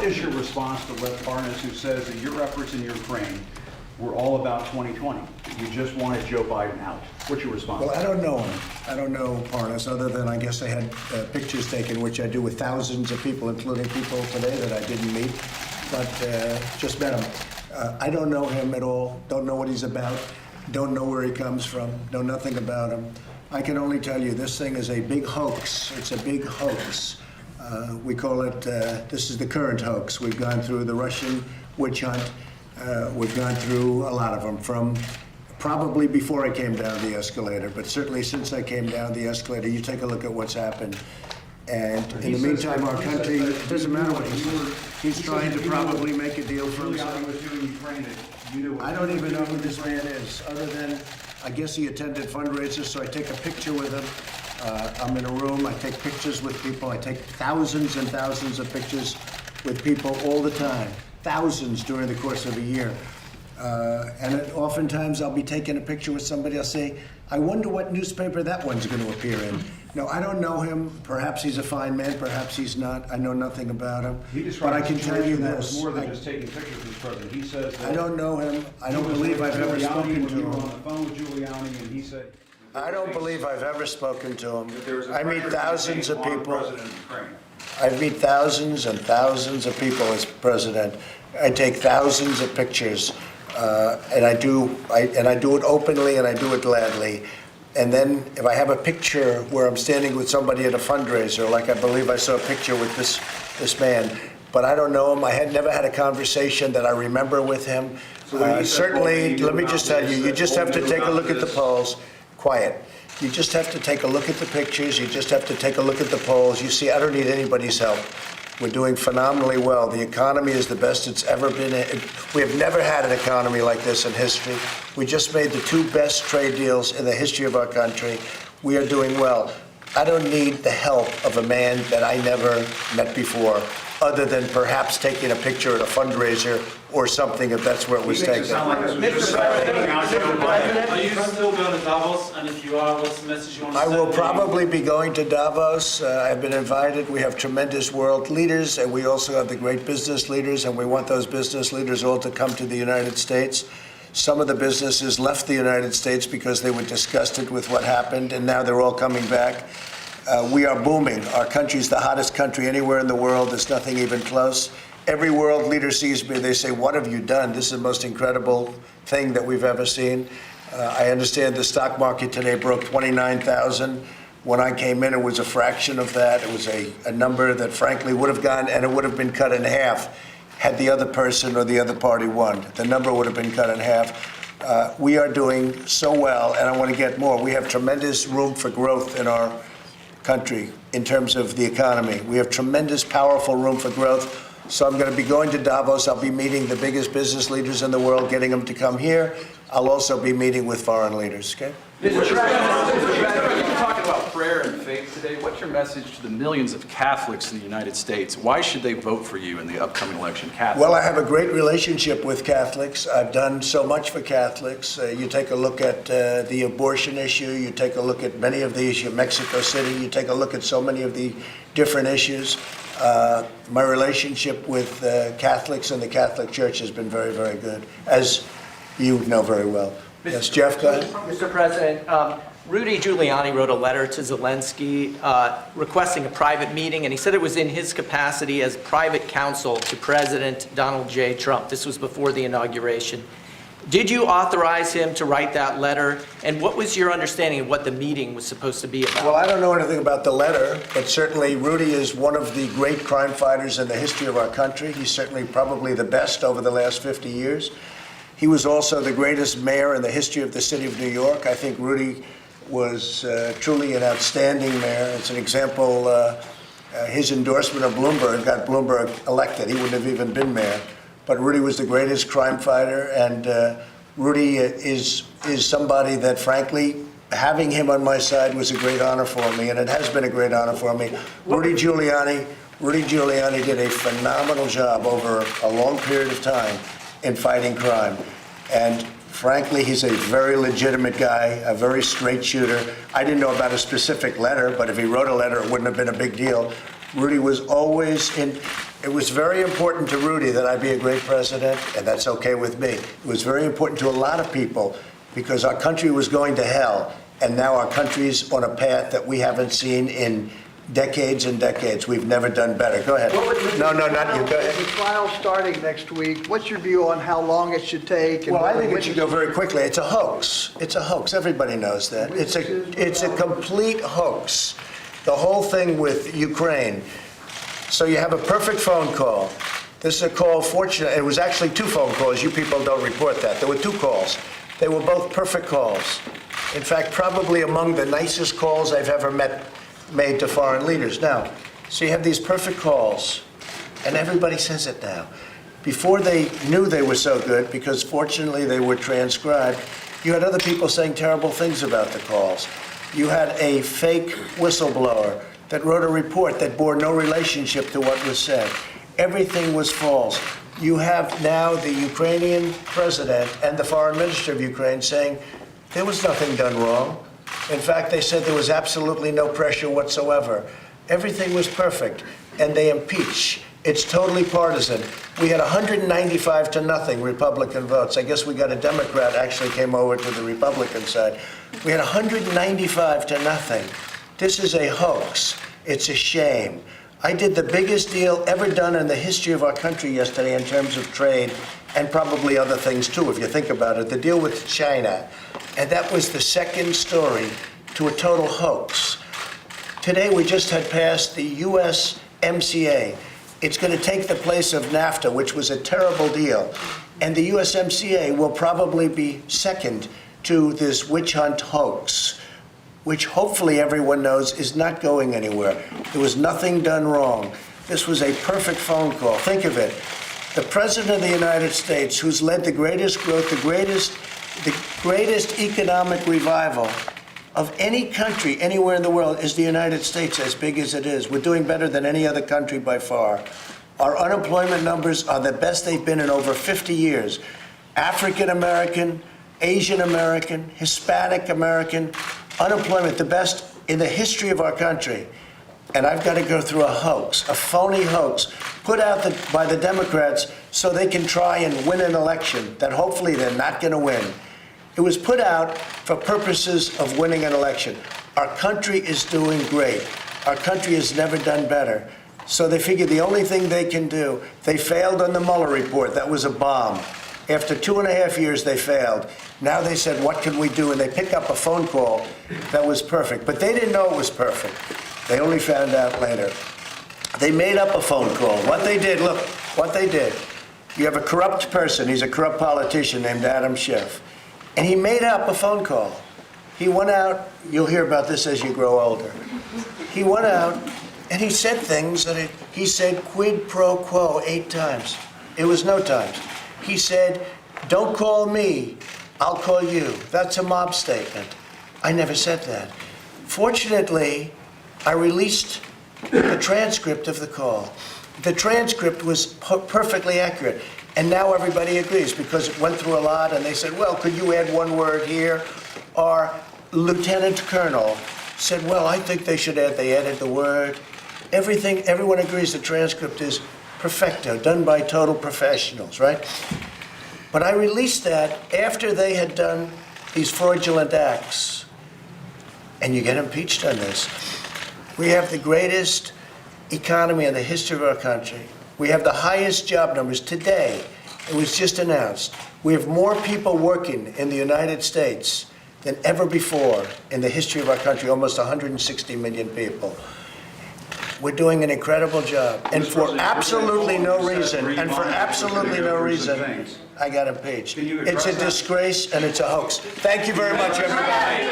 is your response to Lev Parnas, who says that your efforts in Ukraine were all about 2020? That you just wanted Joe Biden out? What's your response? Well, I don't know him. I don't know Parnas, other than I guess I had pictures taken, which I do with thousands of people, including people today that I didn't meet, but just met him. I don't know him at all. Don't know what he's about. Don't know where he comes from. Know nothing about him. I can only tell you this thing is a big hoax. It's a big hoax. We call it, this is the current hoax. We've gone through the Russian witch hunt. We've gone through a lot of them, from probably before I came down the escalator, but certainly since I came down the escalator. You take a look at what's happened. And in the meantime, our country, it doesn't matter what he's trying to probably make a deal for himself. I don't even know who this man is, other than I guess he attended fundraisers, so I take a picture with him. I'm in a room, I take pictures with people. I take thousands and thousands of pictures with people all the time, thousands during the course of a year. Oftentimes I'll be taking a picture with somebody, I'll say, I wonder what newspaper that one's going to appear in. No, I don't know him. Perhaps he's a fine man, perhaps he's not. I know nothing about him. But I can tell you this. More than just taking pictures with the president. He says that I don't know him. I don't believe I've ever spoken to him. You were on the phone with Giuliani, and he said... I don't believe I've ever spoken to him. I meet thousands of people. I meet thousands and thousands of people as president. I take thousands of pictures, and I do it openly, and I do it gladly. And then if I have a picture where I'm standing with somebody at a fundraiser, like I believe I saw a picture with this man, but I don't know him. I had never had a conversation that I remember with him. Certainly, let me just tell you, you just have to take a look at the polls. Quiet. You just have to take a look at the pictures. You just have to take a look at the polls. You see, I don't need anybody's help. We're doing phenomenally well. The economy is the best it's ever been. We have never had an economy like this in history. We just made the 2 best trade deals in the history of our country. We are doing well. I don't need the help of a man that I never met before, other than perhaps taking a picture at a fundraiser or something, if that's where it was taken. Mr. President, are you still going to Davos? And if you are, what's the message you want to send? I will probably be going to Davos. I've been invited. We have tremendous world leaders, and we also have the great business leaders, and we want those business leaders all to come to the United States. Some of the businesses left the United States because they were disgusted with what happened, and now they're all coming back. We are booming. Our country's the hottest country anywhere in the world. There's nothing even close. Every world leader sees me, they say, what have you done? This is the most incredible thing that we've ever seen. I understand the stock market today broke 29,000. When I came in, it was a fraction of that. It was a number that frankly would have gone, and it would have been cut in half had the other person or the other party won. The number would have been cut in half. We are doing so well, and I want to get more. We have tremendous room for growth in our country in terms of the economy. We have tremendous, powerful room for growth. So I'm going to be going to Davos. I'll be meeting the biggest business leaders in the world, getting them to come here. I'll also be meeting with foreign leaders, okay? Mr. President, you're talking about prayer and faith today. What's your message to the millions of Catholics in the United States? Why should they vote for you in the upcoming election? Catholics. Well, I have a great relationship with Catholics. I've done so much for Catholics. You take a look at the abortion issue. You take a look at many of the issues, Mexico City. You take a look at so many of the different issues. My relationship with Catholics and the Catholic Church has been very, very good, as you know very well. Yes, Jeff, go ahead. Mr. President, Rudy Giuliani wrote a letter to Zelensky requesting a private meeting, and he said it was in his capacity as private counsel to President Donald J. Trump. This was before the inauguration. Did you authorize him to write that letter? And what was your understanding of what the meeting was supposed to be about? Well, I don't know anything about the letter, but certainly Rudy is one of the great crime fighters in the history of our country. He's certainly probably the best over the last 50 years. He was also the greatest mayor in the history of the city of New York. I think Rudy was truly an outstanding mayor. It's an example, his endorsement of Bloomberg got Bloomberg elected. He wouldn't have even been mayor. But Rudy was the greatest crime fighter, and Rudy is somebody that, frankly, having him on my side was a great honor for me, and it has been a great honor for me. Rudy Giuliani did a phenomenal job over a long period of time in fighting crime. And frankly, he's a very legitimate guy, a very straight shooter. I didn't know about a specific letter, but if he wrote a letter, it wouldn't have been a big deal. Rudy was always in, It was very important to Rudy that I be a great president, and that's okay with me. It was very important to a lot of people because our country was going to hell, and now our country's on a path that we haven't seen in decades and decades. We've never done better. Go ahead. No, not you. Go ahead. The trial starting next week. What's your view on how long it should take? Well, I think it should go very quickly. It's a hoax. It's a hoax. Everybody knows that. It's a complete hoax. The whole thing with Ukraine. So you have a perfect phone call. This is a call, fortunately, it was actually 2 phone calls. You people don't report that. There were 2 calls. They were both perfect calls. In fact, probably among the nicest calls I've ever made to foreign leaders. Now, so you have these perfect calls, and everybody says it now. Before they knew they were so good, because fortunately they were transcribed, you had other people saying terrible things about the calls. You had a fake whistleblower that wrote a report that bore no relationship to what was said. Everything was false. You have now the Ukrainian president and the foreign minister of Ukraine saying there was nothing done wrong. In fact, they said there was absolutely no pressure whatsoever. Everything was perfect, and they impeach. It's totally partisan. We had 195 to nothing Republican votes. I guess we got a Democrat actually came over to the Republican side. We had 195 to nothing. This is a hoax. It's a shame. I did the biggest deal ever done in the history of our country yesterday in terms of trade, and probably other things too, if you think about it, the deal with China. And that was the second story to a total hoax. Today we just had passed the USMCA. It's going to take the place of NAFTA, which was a terrible deal. And the USMCA will probably be second to this witch hunt hoax, which hopefully everyone knows is not going anywhere. There was nothing done wrong. This was a perfect phone call. Think of it. The President of the United States, who's led the greatest growth, the greatest economic revival of any country anywhere in the world, is the United States, as big as it is. We're doing better than any other country by far. Our unemployment numbers are the best they've been in over 50 years. African American, Asian American, Hispanic American, unemployment, the best in the history of our country. And I've got to go through a hoax, a phony hoax, put out by the Democrats so they can try and win an election that hopefully they're not going to win. It was put out for purposes of winning an election. Our country is doing great. Our country has never done better. So they figured the only thing they can do, they failed on the Mueller report. That was a bomb. After 2.5 years, they failed. Now they said, what can we do? And they picked up a phone call that was perfect. But they didn't know it was perfect. They only found out later. They made up a phone call. What they did, look, what they did. You have a corrupt person. He's a corrupt politician named Adam Schiff. And he made up a phone call. He went out. You'll hear about this as you grow older. He went out and he said things that he said quid pro quo 8 times. It was no times. He said, don't call me, I'll call you. That's a mob statement. I never said that. Fortunately, I released the transcript of the call. The transcript was perfectly accurate. And now everybody agrees because it went through a lot and they said, well, could you add 1 word here? Or Lieutenant Colonel said, well, I think they should add, they added the word. Everyone agrees the transcript is perfecto, done by total professionals, right? But I released that after they had done these fraudulent acts. And you get impeached on this. We have the greatest economy in the history of our country. We have the highest job numbers today. It was just announced. We have more people working in the United States than ever before in the history of our country, almost 160 million people. We're doing an incredible job. And for absolutely no reason, I got impeached. It's a disgrace and it's a hoax. Thank you very much, everybody.